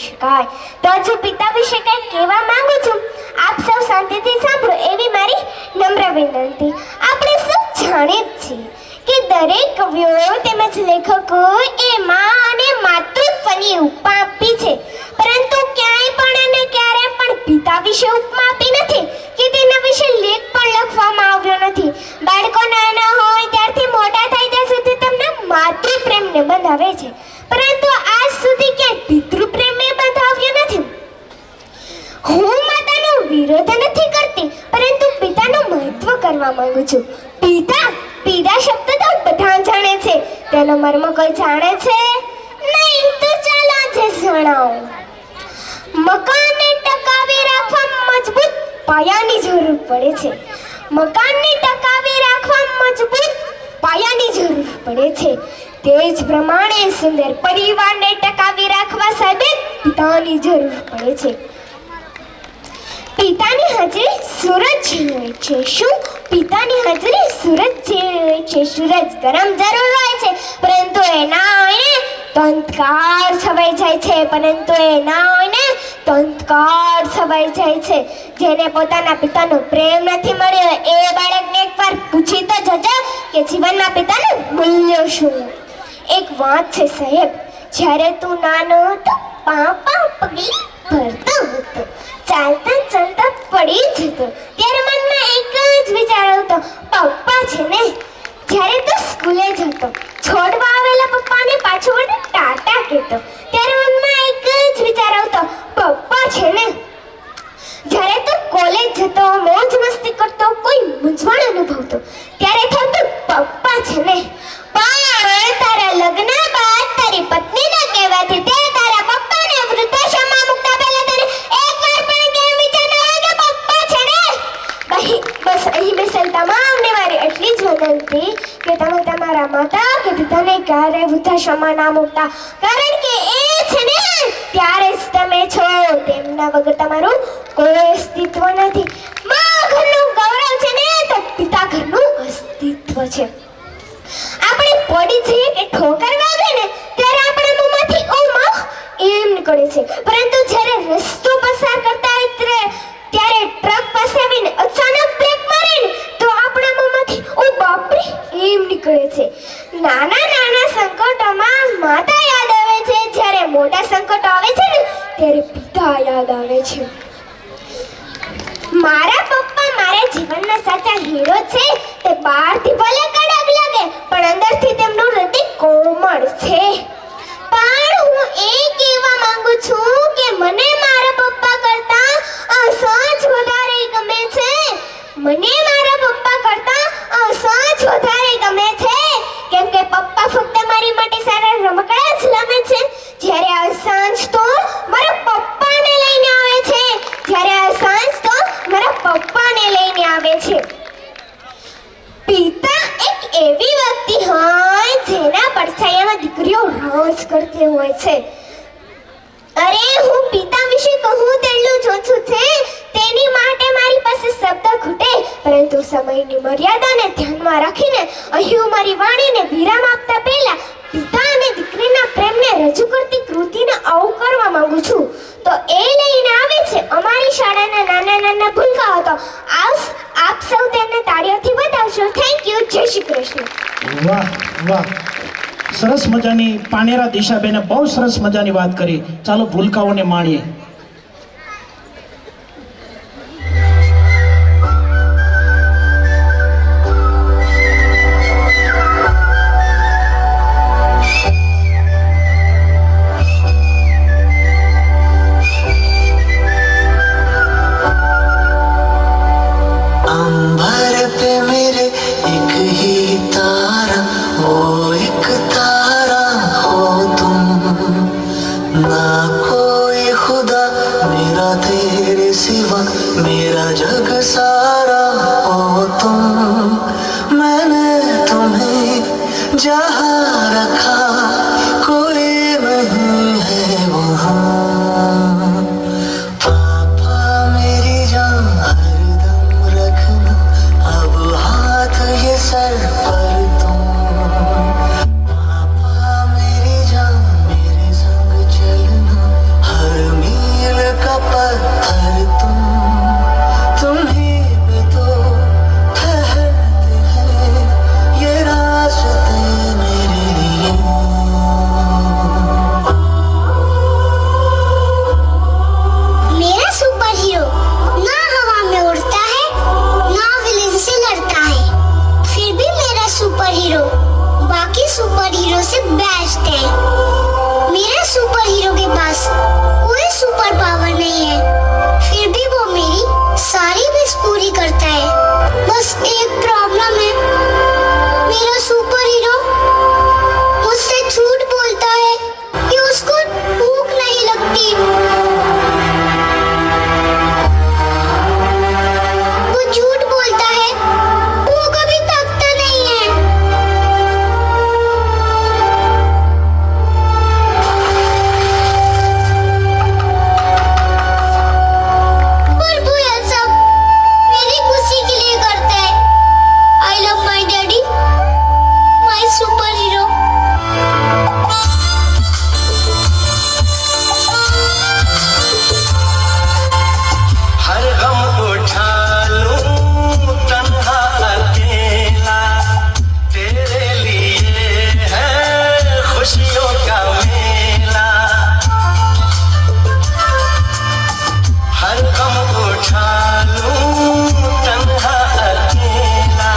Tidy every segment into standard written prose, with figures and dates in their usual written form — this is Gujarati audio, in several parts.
શકાય. તો હજુ પિતા વિશે કંઈક કહેવા માંગુ છું. આપ સૌ શાંતિથી સાંભળો એવી મારી નમ્ર વિનંતી. આપણે સૌ જાણીએ જ છીએ કે દરેક કવિઓ તેમજ લેખકો એ માં અને માતૃત્વની ઉપમા આપી છે, પરંતુ ક્યાંય પણ અને ક્યારે પણ પિતા વિશે ઉપમા આપી નથી કે તેના વિશે લેખ પણ લખવામાં આવ્યો નથી. બાળકો નાના હોય ત્યારથી મોટા થાય ત્યાં સુધી તેમના માતૃપ્રેમને બંધાવે છે, પરંતુ આજ સુધી ક્યાંય પિતૃપ્રેમને બંધાવ્યો નથી. હું માતાનો વિરોધ નથી કરતી, પરંતુ પિતાનું મહત્વ કરવા માંગુ છું. પિતા શબ્દ તો બધા જાણે છે, તેનો મર્મ કોઈ જાણે છે નહીં? તો ચાલો આજે જણાવો. મકાનને ટકાવી રાખવા મજબૂત પાયાની જરૂર પડે છે. મકાનને ટકાવી રાખવા મજબૂત પાયાની જરૂર પડે છે. તે જ પ્રમાણે સુંદર પરિવારને ટકાવી રાખવા સાહેબ પિતાની જરૂર પડે છે. પિતાની હાજરી સૂરજ જેવી છે. શું પિતાની હાજરી સૂરજ જેવી છે? સૂરજ ગરમ જરૂર હોય છે, પરંતુ એ ના હોય ને તો અંધકાર છવાઈ જાય છે. જેને પોતાના પિતાનો પ્રેમ નથી મળ્યો એ બાળકને એકવાર પૂછી તો જજો કે જીવનમાં પપિતાનું મૂલ્ય શું. એક વાત છે સાહેબ, જ્યારે તું નાનો હતો, પાપા પગલી ભરતો હતો, ચાલતા ચાલતા પડી જતો, ત્યારે મનમાં એક જ વિચાર આવતો, પપ્પા છે ને. જ્યારે તું સ્કૂલે જતો, છોડવા આવેલા પપ્પાને પાછું વળીને ટાટા કહેતો, ત્યારે મનમાં એક જ વિચાર આવતો, પપ્પા છે ને. જ્યારે તું કોલેજ જતો, મોજ મસ્તી કરતો, કોઈ મૂંઝવણ અનુભવતો, ત્યારે થતું પપ્પા છે ને. પણ તારા લગ્ન બાદ તારી પત્નીના કહેવાથી તે તારા પપ્પાને વૃદ્ધાશ્રમમાં મૂકતા પહેલા તને એકવાર પણ કેમ વિચાર ન આવ્યો કે પપ્પા છે ને? બસ અહીં બેસેલ તમામને મારી એટલી જ વિનંતી કે તમે તમારા માતા કે પિતાને ક્યારેય વૃદ્ધાશ્રમમાં ના મૂકતા, કારણ કે એ છે ને ત્યારે જ તમે છો. તેમના વગર તમારું કોઈ અસ્તિત્વ નથી. માં ઘરનું ગૌરવ છે ને તો પિતા ઘરનું અસ્તિત્વ છે. આપણે પડી જઈએ કે ઠોકર વાગે ને ત્યારે આપણા મોંમાંથી ઓ માં એમ નીકળે છે, પરંતુ જ્યારે રસ્તો પસાર કરતા હોય ત્યારે ટ્રક પાસે આવીને અચાનક બ્રેક મારે ને તો આપણા મોંમાંથી ઓ બાપરે એમ નીકળે છે. નાના સંકટોમાં માતા યાદ આવે છે, જ્યારે મોટા સંકટો આવે છે ને ત્યારે પિતા યાદ આવે છે. મારા પપ્પા મારા જીવનના સાચા હીરો છે. તે બહારથી ભલે કડક લાગે પણ અંદરથી તેમનું હૃદય કોમળ છે. પણ હું એ કહેવા માંગુ છું કે મને મારા પપ્પા કરતા આ સાંજ વધારે ગમે છે. કેમ કે પપ્પા ફક્ત મારી માટે સારા રમકડા જ લાવે છે, જ્યારે આ સાંજ તો મારા પપ્પાને લઈને આવે છે. પિતા એક એવી વ્યક્તિ હોય જેના પડછાયામાં દીકરીઓ રાજ કરતી હોય છે. અરે હું પિતા વિશે કહું તેટલું જ ઓછું છે. તેની માટે મારી પાસે શબ્દ ખૂટે, પરંતુ સમયની મર્યાદાને ધ્યાનમાં રાખીને અહીં હું મારી વાણીને વિરામ આપતા પહેલા પિતા અને દીકરીના પ્રેમને રજૂ કરતી કૃતિને આવકારવા માંગુ છું. તો એ લઈને આવે છે અમારી શાળાના નાના ભૂલકાઓ. તો આપ સૌ તેમને તાળીઓથી વધાવશો. Thank you. જય શ્રી કૃષ્ણ. વાહ વાહ, સરસ મજાની પાનેરા દિશાબેને બહુ સરસ મજાની વાત કરી. ચાલો ભૂલકાઓને માણીએ. मेरा जग सारा हो तुम, मैंने तुम्हें जहाँ रखा कोई नहीं है वहाँ. पापा मेरी जान हरदम रखना, अब हाथ ये सर पर तुम. पापा मेरी जान मेरे संग चलना, हर पत्थर तुम ही पे तो ठहरते हैं ये रास्ते मेरे लिए। मेरा सुपर हीरो ना हवा में उड़ता है ना विलेन से लड़ता है, फिर भी मेरा सुपर हीरो बाकी सुपर हीरो से बेस्ट है। मेरा सुपर हीरो के पास कोई सुपर पावर नहीं है, फिर भी वो मेरी सारी विश पूरी करता है। बस एक प्रॉब्लम है, मेरा सुपर हीरो मुझसे झूठ बोलता है कि उसको भूख नहीं लगती। वो झूठ बोलता है, वो कभी थकता नहीं है। पर वो यह सब मेरी खुशी के लिए करता है। I love my daddy, my super hero. हर गम उठा लूं तन्हा अकेला, तेरे लिए है खुशियों का मेला। हर गम उठा लूं तन्हा अकेला,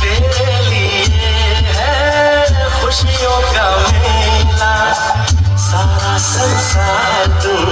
तेरे लिए है खुशियों का मेला। सारा संसार तुम